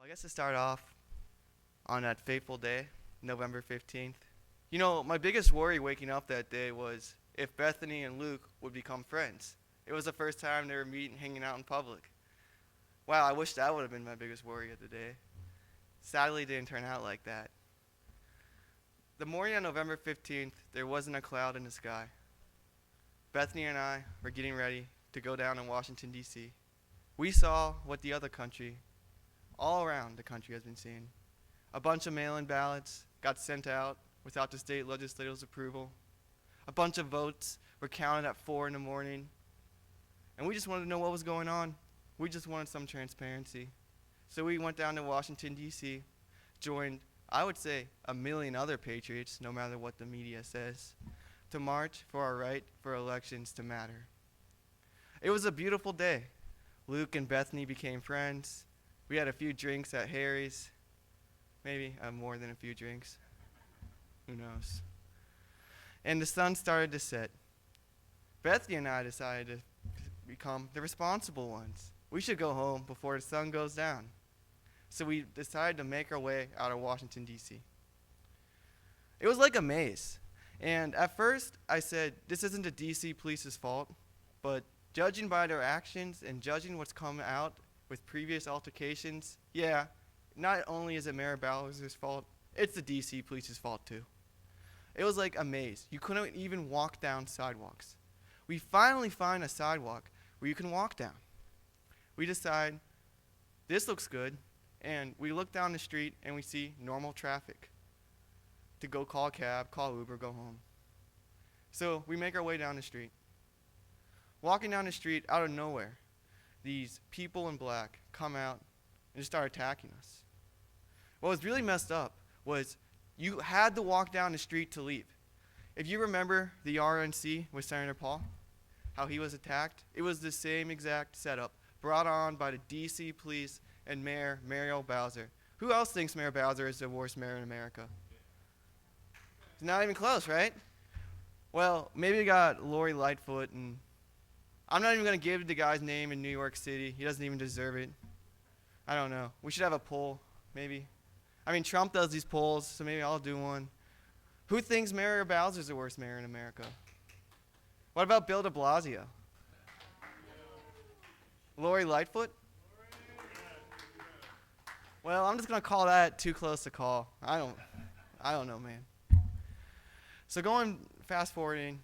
guess to start off on that fateful day, November 15th, my biggest worry waking up that day was if Bethany and Luke would become friends. It was the first time they were meeting, hanging out in public. Wow, I wish that would have been my biggest worry of the day. Sadly, it didn't turn out like that. The morning on November 15th, there wasn't a cloud in the sky. Bethany and I were getting ready to go down in Washington, D.C. We saw what the other country, all around the country, has been seeing. A bunch of mail-in ballots got sent out without the state legislators' approval. A bunch of votes were counted at 4 in the morning. And we just wanted to know what was going on. We just wanted some transparency. So we went down to Washington, D.C., joined, I would say, a million other patriots, no matter what the media says, to march for our right for elections to matter. It was a beautiful day. Luke and Bethany became friends. We had a few drinks at Harry's. Maybe more than a few drinks. Who knows? And the sun started to set. Bethany and I decided to become the responsible ones. We should go home before the sun goes down. So we decided to make our way out of Washington, D.C. It was like a maze. And at first, I said, this isn't the D.C. police's fault, but judging by their actions and judging what's come out with previous altercations, yeah, not only is it Mayor Bowser's fault, it's the D.C. police's fault too. It was like a maze. You couldn't even walk down sidewalks. We finally find a sidewalk where you can walk down. We decide, this looks good, and we look down the street and we see normal traffic to go call a cab, call Uber, go home. So we make our way down the street. Walking down the street, out of nowhere, these people in black come out and just start attacking us. What was really messed up was you had to walk down the street to leave. If you remember the RNC with Senator Paul, how he was attacked, it was the same exact setup brought on by the D.C. police and Mayor Mariel Bowser. Who else thinks Mayor Bowser is the worst mayor in America? It's not even close, right? Well, maybe we got Lori Lightfoot, and I'm not even going to give the guy's name in New York City. He doesn't even deserve it. I don't know. We should have a poll, maybe. I mean, Trump does these polls, so maybe I'll do one. Who thinks Mayor Bowser's the worst mayor in America? What about Bill de Blasio? Lori Lightfoot? Well, I'm just going to call that too close to call. I don't know, man. So fast forwarding,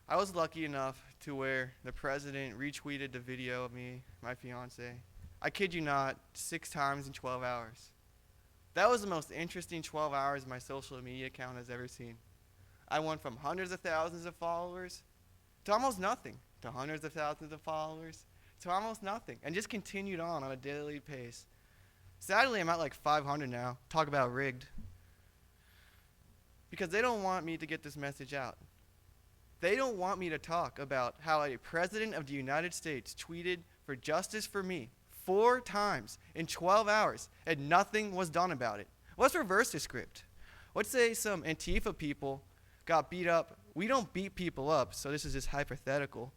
I was lucky enough to where the president retweeted the video of me, my fiance. I kid you not, 6 times in 12 hours. That was the most interesting 12 hours my social media account has ever seen. I went from hundreds of thousands of followers to almost nothing, to hundreds of thousands of followers to almost nothing, and just continued on a daily pace. Sadly, I'm at like 500 now. Talk about rigged. Because they don't want me to get this message out. They don't want me to talk about how a president of the United States tweeted for justice for me 4 times in 12 hours and nothing was done about it. Let's reverse the script. Let's say some Antifa people got beat up. We don't beat people up, so this is just hypothetical.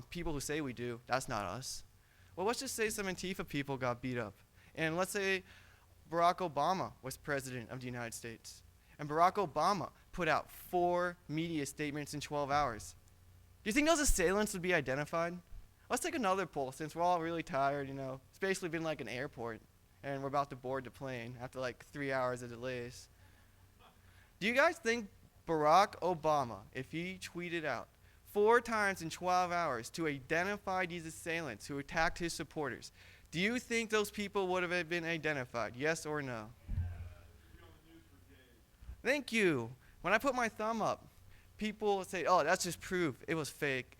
People who say we do, that's not us. Well, let's just say some Antifa people got beat up. And let's say Barack Obama was president of the United States. And Barack Obama put out 4 media statements in 12 hours. Do you think those assailants would be identified? Let's take another poll since we're all really tired, It's basically been like an airport, and we're about to board the plane after like 3 hours of delays. Do you guys think Barack Obama, if he tweeted out 4 times in 12 hours to identify these assailants who attacked his supporters, do you think those people would have been identified, yes or no? Thank you. When I put my thumb up, people say, oh, that's just proof. It was fake,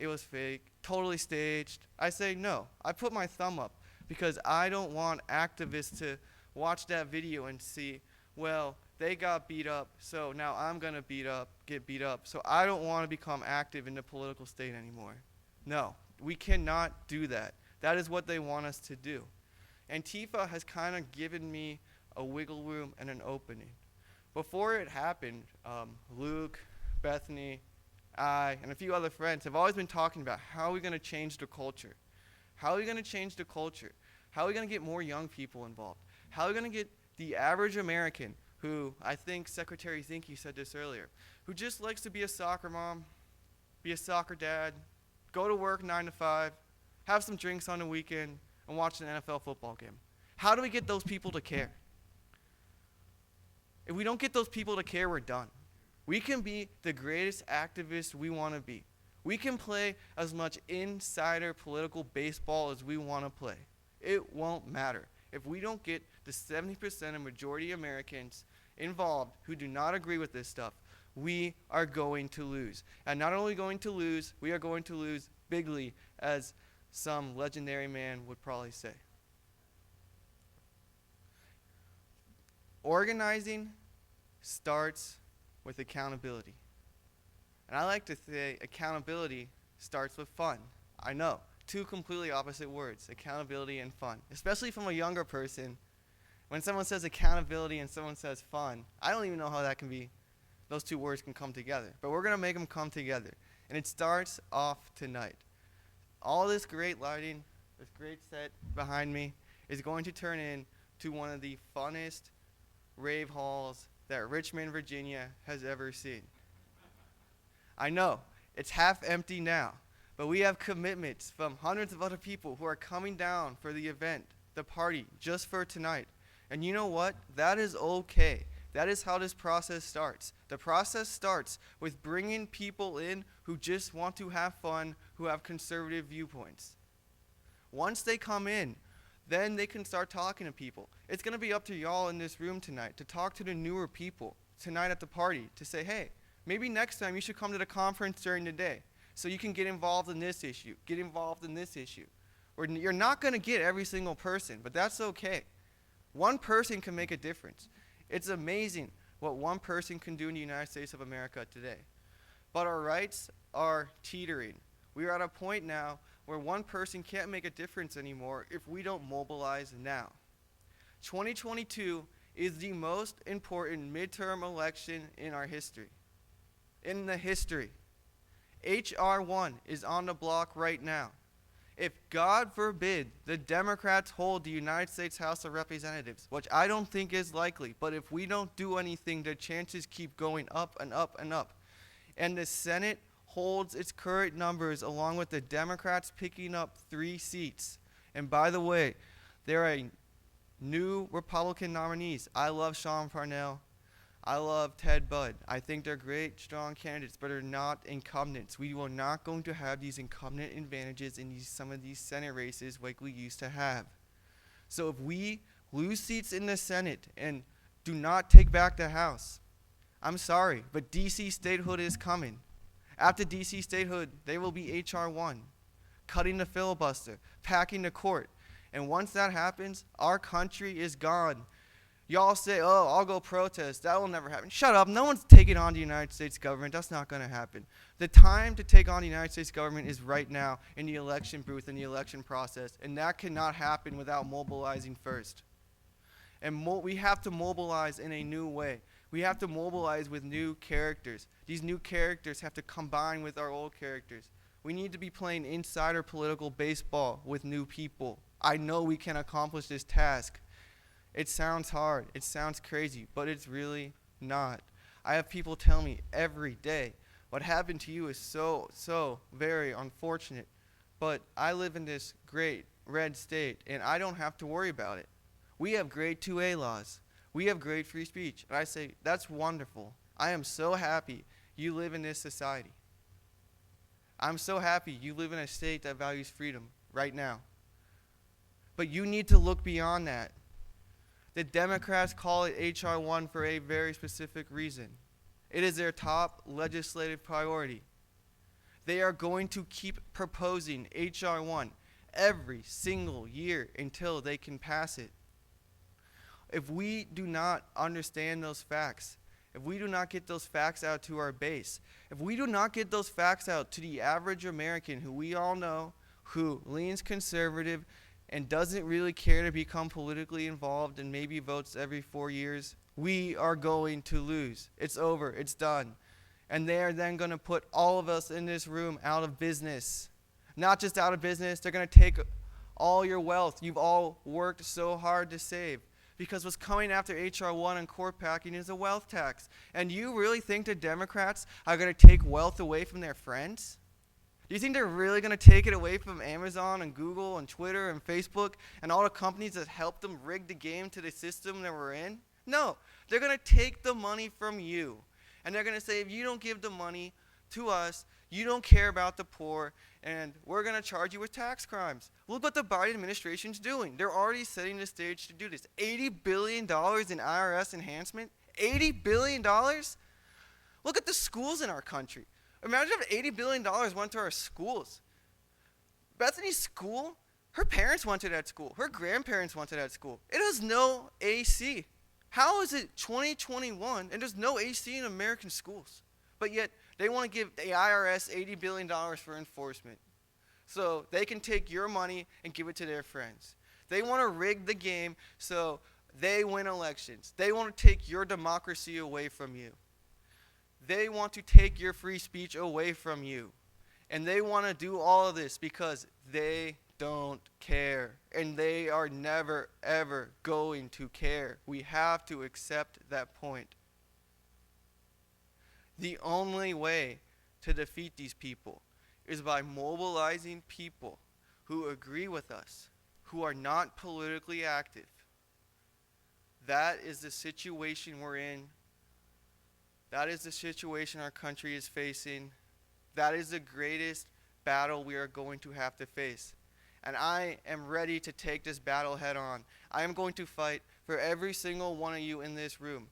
totally staged. I say, no, I put my thumb up because I don't want activists to watch that video and see, well, they got beat up, so now I'm going to get beat up. So I don't want to become active in the political state anymore. No, we cannot do that. That is what they want us to do. Antifa has kind of given me a wiggle room and an opening. Before it happened, Luke, Bethany, I, and a few other friends have always been talking about how are we going to change the culture? How are we going to change the culture? How are we going to get more young people involved? How are we going to get the average American who, I think Secretary Zinke said this earlier, who just likes to be a soccer mom, be a soccer dad, go to work 9 to 5, have some drinks on the weekend, and watch an NFL football game? How do we get those people to care? If we don't get those people to care, we're done. We can be the greatest activists we want to be. We can play as much insider political baseball as we want to play. It won't matter. If we don't get the 70% of majority Americans involved who do not agree with this stuff, we are going to lose. And not only going to lose, we are going to lose bigly, as some legendary man would probably say. Organizing starts with accountability. And I like to say accountability starts with fun. I know, two completely opposite words, accountability and fun. Especially from a younger person, when someone says accountability and someone says fun, I don't even know how that can be, those two words can come together. But we're going to make them come together. And it starts off tonight. All this great lighting, this great set behind me, is going to turn into one of the funnest rave halls that Richmond, Virginia has ever seen. I know, it's half empty now, but we have commitments from hundreds of other people who are coming down for the event, the party, just for tonight. And you know what? That is okay. That is how this process starts. The process starts with bringing people in who just want to have fun, who have conservative viewpoints. Once they come in, then they can start talking to people. It's going to be up to y'all in this room tonight to talk to the newer people tonight at the party, to say, hey, maybe next time you should come to the conference during the day so you can get involved in this issue, get involved in this issue. Or you're not going to get every single person, but that's okay. One person can make a difference. It's amazing what one person can do in the United States of America today. But our rights are teetering. We are at a point now where one person can't make a difference anymore if we don't mobilize now. 2022 is the most important midterm election in our history. In the history. H.R. 1 is on the block right now. If, God forbid, the Democrats hold the United States House of Representatives, which I don't think is likely, but if we don't do anything, the chances keep going up and up and up. And the Senate holds its current numbers along with the Democrats picking up 3 seats. And by the way, there are new Republican nominees. I love Sean Parnell. I love Ted Budd. I think they're great, strong candidates, but they're not incumbents. We are not going to have these incumbent advantages in some of these Senate races like we used to have. So if we lose seats in the Senate and do not take back the House, I'm sorry, but D.C. statehood is coming. After D.C. statehood, there will be H.R. 1, cutting the filibuster, packing the court. And once that happens, our country is gone. Y'all say, oh, I'll go protest. That will never happen. Shut up. No one's taking on the United States government. That's not going to happen. The time to take on the United States government is right now in the election booth, in the election process. And that cannot happen without mobilizing first. And we have to mobilize in a new way. We have to mobilize with new characters. These new characters have to combine with our old characters. We need to be playing insider political baseball with new people. I know we can accomplish this task. It sounds hard, it sounds crazy, but it's really not. I have people tell me every day, what happened to you is so very unfortunate, but I live in this great red state, and I don't have to worry about it. We have great 2A laws. We have great free speech. And I say, that's wonderful. I am so happy you live in this society. I'm so happy you live in a state that values freedom right now. But you need to look beyond that. The Democrats call it H.R. 1 for a very specific reason. It is their top legislative priority. They are going to keep proposing H.R. 1 every single year until they can pass it. If we do not understand those facts, if we do not get those facts out to our base, if we do not get those facts out to the average American who we all know, who leans conservative and doesn't really care to become politically involved and maybe votes every 4 years, we are going to lose. It's over. It's done. And they are then going to put all of us in this room out of business. Not just out of business, they're going to take all your wealth you've all worked so hard to save. because what's coming after H.R. 1 and court packing is a wealth tax. And you really think the Democrats are going to take wealth away from their friends? Do you think they're really going to take it away from Amazon and Google and Twitter and Facebook and all the companies that helped them rig the game to the system that we're in? No, they're going to take the money from you. And they're going to say, if you don't give the money to us, you don't care about the poor, and we're going to charge you with tax crimes. Look what the Biden administration's doing. They're already setting the stage to do this. $80 billion in IRS enhancement? $80 billion? Look at the schools in our country. Imagine if $80 billion went to our schools. Bethany's school, her parents went to that school. Her grandparents went to that school. It has no AC. How is it 2021 and there's no AC in American schools? But yet they want to give the IRS $80 billion for enforcement so they can take your money and give it to their friends. They want to rig the game so they win elections. They want to take your democracy away from you. They want to take your free speech away from you. And they want to do all of this because they don't care. And they are never, ever going to care. We have to accept that point. The only way to defeat these people is by mobilizing people who agree with us, who are not politically active. That is the situation we're in. That is the situation our country is facing. That is the greatest battle we are going to have to face. And I am ready to take this battle head on. I am going to fight for every single one of you in this room.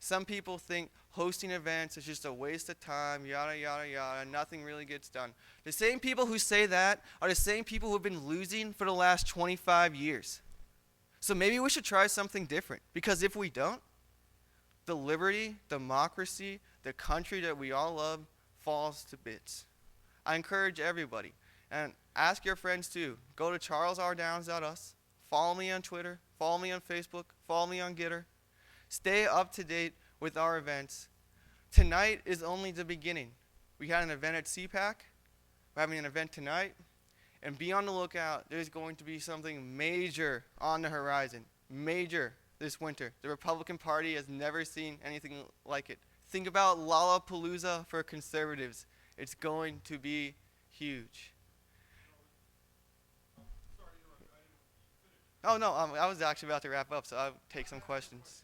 Some people think hosting events is just a waste of time, yada, yada, yada, nothing really gets done. The same people who say that are the same people who have been losing for the last 25 years. So maybe we should try something different, because if we don't, the liberty, democracy, the country that we all love falls to bits. I encourage everybody, and ask your friends too, go to charlesrdowns.us, follow me on Twitter, follow me on Facebook, follow me on Gitter. Stay up to date with our events. Tonight is only the beginning. We had an event at CPAC, we're having an event tonight, and be on the lookout. There's going to be something major on the horizon, major. This winter. The Republican Party has never seen anything like it. Think about Lollapalooza for conservatives. It's going to be huge. Oh, no, I was actually about to wrap up, so I'll take some questions.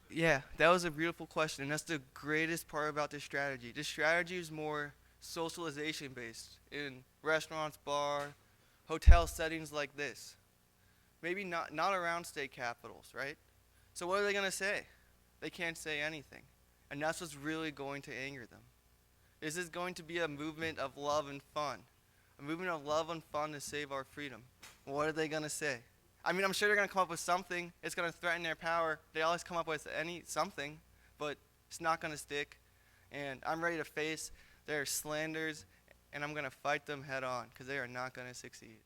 Yeah, that was a beautiful question, and that's the greatest part about this strategy. This strategy is more socialization based in restaurants, bar, hotel settings like this. Maybe not around state capitals, right? So what are they going to say? They can't say anything. And that's what's really going to anger them. This is going to be a movement of love and fun. A movement of love and fun to save our freedom. What are they going to say? I mean, I'm sure they're going to come up with something. It's going to threaten their power. They always come up with something, but it's not going to stick. And I'm ready to face their slanders, and I'm going to fight them head on because they are not going to succeed.